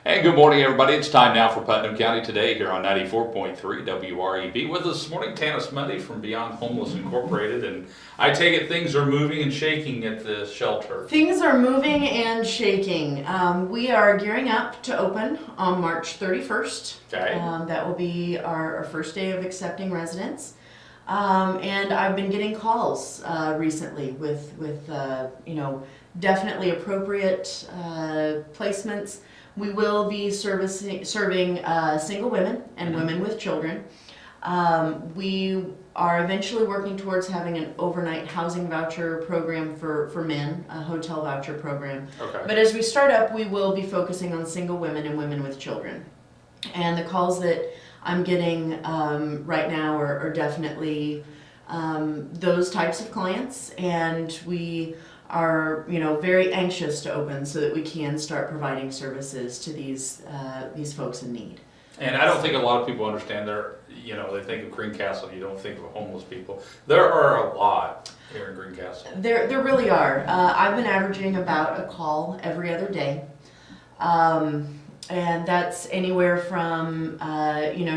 Hey, good morning, everybody. It's time now for Putnam County Today here on 94.3 WREB. With us this morning, Tanis Monday from Beyond Homeless Incorporated. And I take it things are moving and shaking at the shelter. Things are moving and shaking. We are gearing up to open on March 31st. Okay. That will be our first day of accepting residents. And I've been getting calls recently with definitely appropriate placements. We will be serving single women and women with children. We are eventually working towards having an overnight housing voucher program for men, a hotel voucher program. Okay. But as we start up, we will be focusing on single women and women with children. And the calls that I'm getting right now are definitely those types of clients, and we are very anxious to open so that we can start providing services to these folks in need. And I don't think a lot of people understand they think of Greencastle, you don't think of homeless people. There are a lot here in Greencastle. There really are. I've been averaging about a call every other day. And that's anywhere from,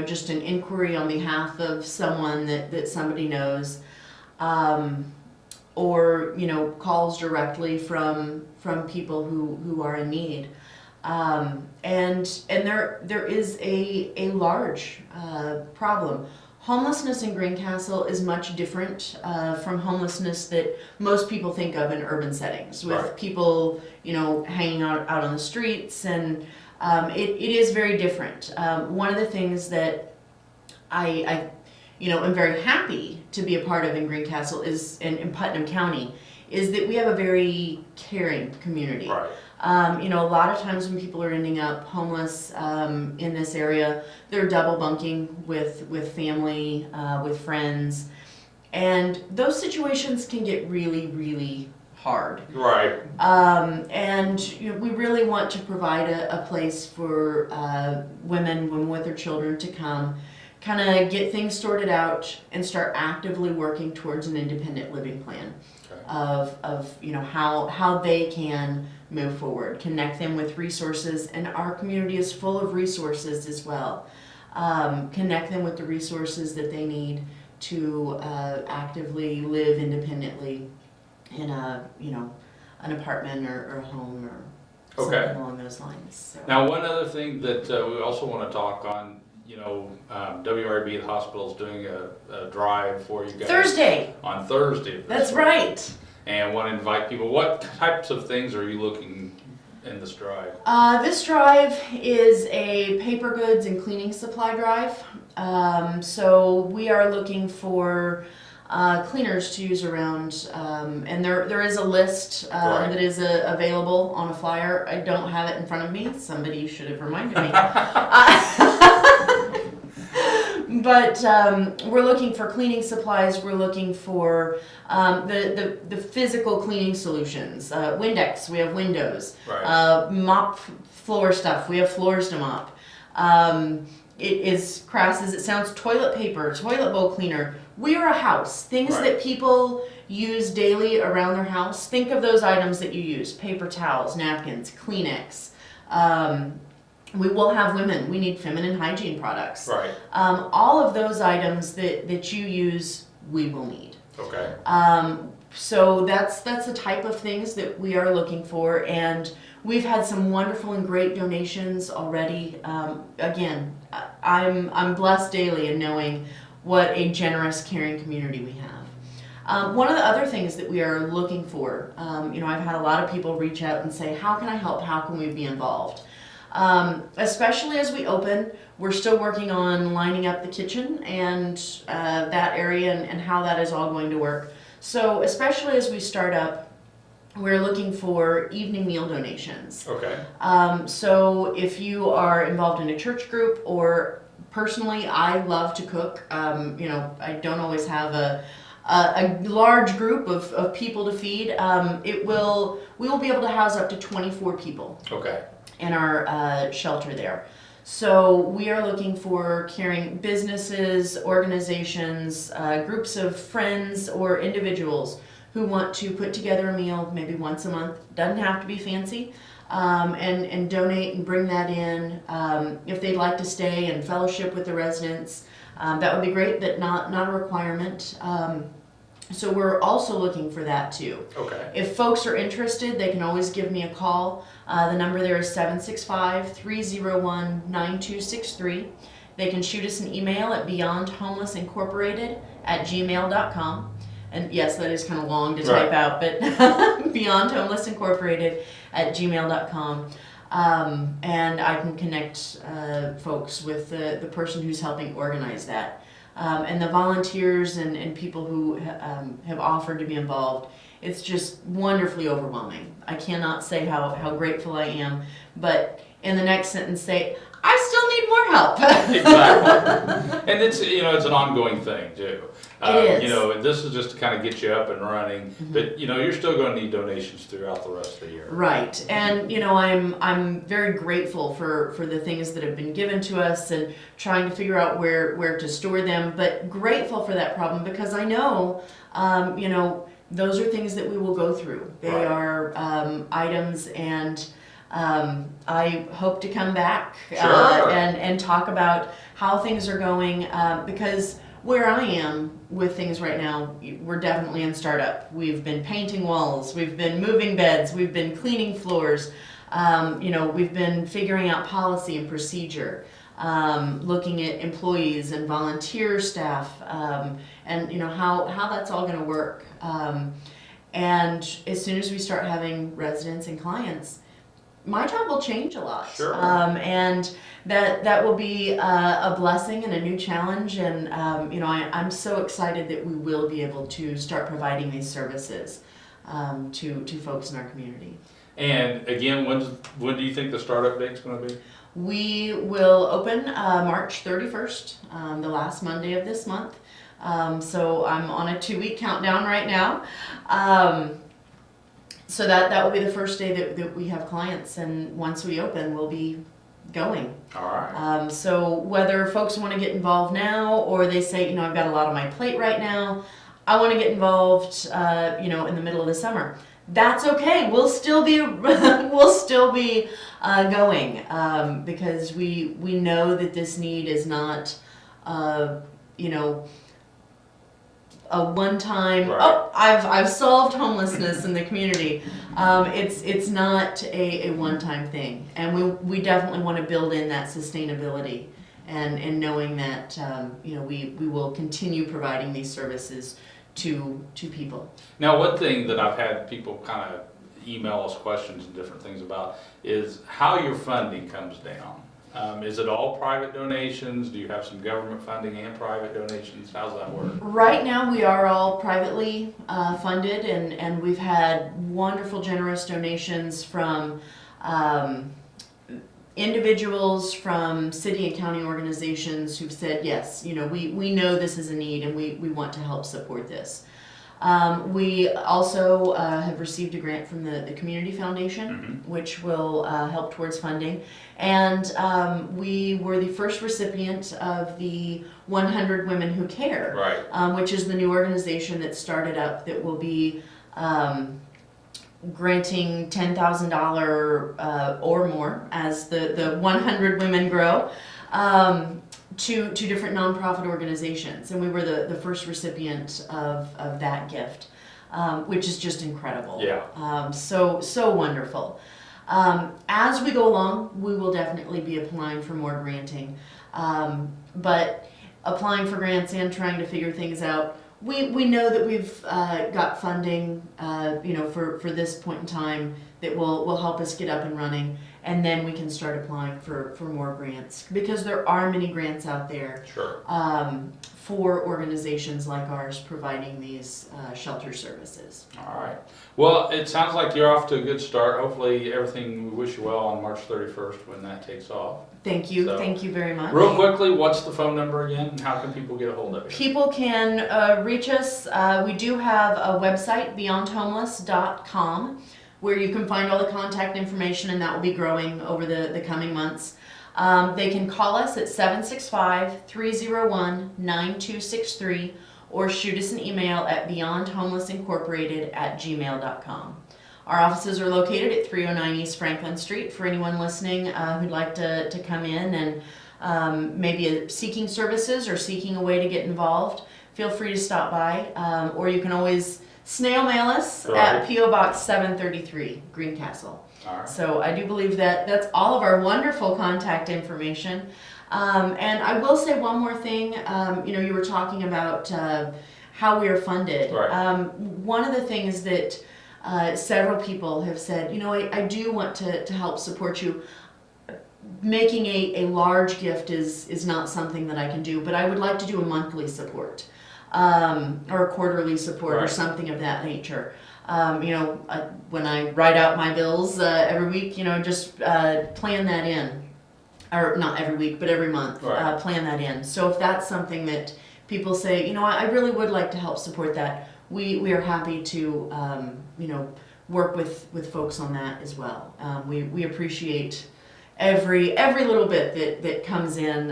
just an inquiry on behalf of someone that somebody knows, or, calls directly from people who are in need. And there is a large problem. Homelessness in Greencastle is much different from homelessness that most people think of in urban settings, with Right. people, hanging out on the streets, and it is very different. One of the things that I am very happy to be a part of in Greencastle is in Putnam County, is that we have a very caring community. Right. A lot of times when people are ending up homeless in this area, they're double bunking with family, with friends, and those situations can get really, really hard. Right. And we really want to provide a place for women with their children to come, kind of get things sorted out, and start actively working towards an independent living plan. Okay. Of how they can move forward, connect them with resources, and our community is full of resources as well. Connect them with the resources that they need to actively live independently in an apartment or a home or Okay. something along those lines. So. Now, one other thing that we also want to talk on, WREB, the hospital, is doing a drive for you guys. Thursday. On Thursday. of this That's week. right. And want to invite people. What types of things are you looking in this drive? This drive is a paper goods and cleaning supply drive. So we are looking for cleaners to use around, and there is a list Right. that is available on a flyer. I don't have it in front of me. Somebody should have reminded me. But we're looking for cleaning supplies. We're looking for the physical cleaning solutions. Windex, we have windows. Right. Mop floor stuff, we have floors to mop. It is crass as it sounds, toilet paper, toilet bowl cleaner. We are a house. Things Right. that people use daily around their house. Think of those items that you use: paper towels, napkins, Kleenex. We will have women. We need feminine hygiene products. Right. All of those items that you use, we will need. Okay. So that's the type of things that we are looking for, and we've had some wonderful and great donations already. Again, I'm blessed daily in knowing what a generous, caring community we have. One of the other things that we are looking for, I've had a lot of people reach out and say, how can I help? How can we be involved? Especially as we open, we're still working on lining up the kitchen and that area and how that is all going to work. So especially as we start up, we're looking for evening meal donations. Okay. So if you are involved in a church group, or personally, I love to cook. I don't always have a large group of people to feed. We will be able to house up to 24 people. Okay. In our shelter there. So we are looking for caring businesses, organizations, groups of friends, or individuals who want to put together a meal maybe once a month. Doesn't have to be fancy. and donate and bring that in. If they'd like to stay and fellowship with the residents, that would be great, but not a requirement. So we're also looking for that too. Okay. If folks are interested, they can always give me a call. The number there is 765-301-9263. They can shoot us an email at beyondhomelessincorporated@gmail.com. And yes, that is kind of long to type out, but beyondhomelessincorporated@gmail.com. And I can connect folks with the person who's helping organize that. And the volunteers and people who have offered to be involved. It's just wonderfully overwhelming. I cannot say how grateful I am, but in the next sentence say, I still need more help. Exactly. And it's, it's an ongoing thing too. It is. This is just to kind of get you up and running, Mm-hmm. but you're still going to need donations throughout the rest of the year. Right, and I'm very grateful for the things that have been given to us and trying to figure out where to store them, but grateful for that problem because I know, those are things that we will go through. They Right. are items, and I hope to come back Sure. and talk about how things are going because where I am with things right now, we're definitely in startup. We've been painting walls, we've been moving beds, we've been cleaning floors, we've been figuring out policy and procedure, looking at employees and volunteer staff, and how that's all going to work. And as soon as we start having residents and clients, my job will change a lot. Sure. And that will be a blessing and a new challenge. And, I'm so excited that we will be able to start providing these services to folks in our community. And again, when do you think the startup date's going to be? We will open March 31st, the last Monday of this month. So I'm on a 2-week countdown right now. So that will be the first day that we have clients, and once we open, we'll be going. All right. So whether folks want to get involved now, or they say, I've got a lot on my plate right now, I want to get involved, in the middle of the summer. That's okay. We'll still be going because we know that this need is not, a one-time. Right. Oh, I've solved homelessness in the community. It's not a one-time thing, and we definitely want to build in that sustainability and knowing that we will continue providing these services to people. Now, one thing that I've had people kind of email us questions and different things about is how your funding comes down. Is it all private donations? Do you have some government funding and private donations? How's that work? Right now, we are all privately funded, and we've had wonderful, generous donations from individuals, from city and county organizations who've said, yes, we know this is a need and we want to help support this. We also have received a grant from the Community Foundation, which will help towards funding. And we were the first recipient of the 100 Women Who Care, Right. Which is the new organization that started up that will be granting $10,000 or more as the 100 women grow. To different nonprofit organizations, and we were the first recipient of that gift, which is just incredible. Yeah. So wonderful. As we go along, we will definitely be applying for more granting, but applying for grants and trying to figure things out, we know that we've got funding, for this point in time that will help us get up and running. And then we can start applying for more grants, because there are many grants out there. Sure. For organizations like ours providing these shelter services. All right. Well, it sounds like you're off to a good start. Hopefully everything, we wish you well on March 31st when that takes off. Thank you. So, Thank you very much. Real quickly, what's the phone number again, and how can people get a hold of you? People can reach us. We do have a website, beyondhomeless.com, where you can find all the contact information, and that will be growing over the coming months. They can call us at 765-301-9263 or shoot us an email at beyondhomelessincorporated@gmail.com. Our offices are located at 309 East Franklin Street for anyone listening who'd like to come in and maybe seeking services or seeking a way to get involved. Feel free to stop by, or you can always snail mail us at P.O. Box 733, Greencastle. All right. So I do believe that that's all of our wonderful contact information. And I will say one more thing. You were talking about how we are funded. Right. One of the things that several people have said, I do want to help support you. Making a large gift is not something that I can do, but I would like to do a monthly support. Or a quarterly support, right. or something of that nature. When I write out my bills every week, just plan that in, or not every week, but every month. Right. Plan that in. So if that's something that people say, I really would like to help support that, we are happy to, work with folks on that as well. We appreciate every little bit that comes in,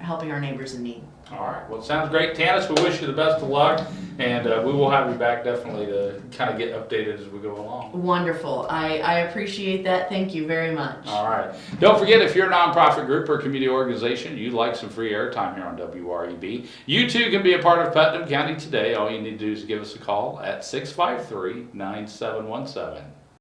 helping our neighbors in need. All right. Well, it sounds great, Tanis. We wish you the best of luck, and we will have you back definitely to kind of get updated as we go along. Wonderful. I appreciate that. Thank you very much. All right. Don't forget, if you're a nonprofit group or community organization, you'd like some free airtime here on WREB, you too can be a part of Putnam County Today. All you need to do is give us a call at 653-9717.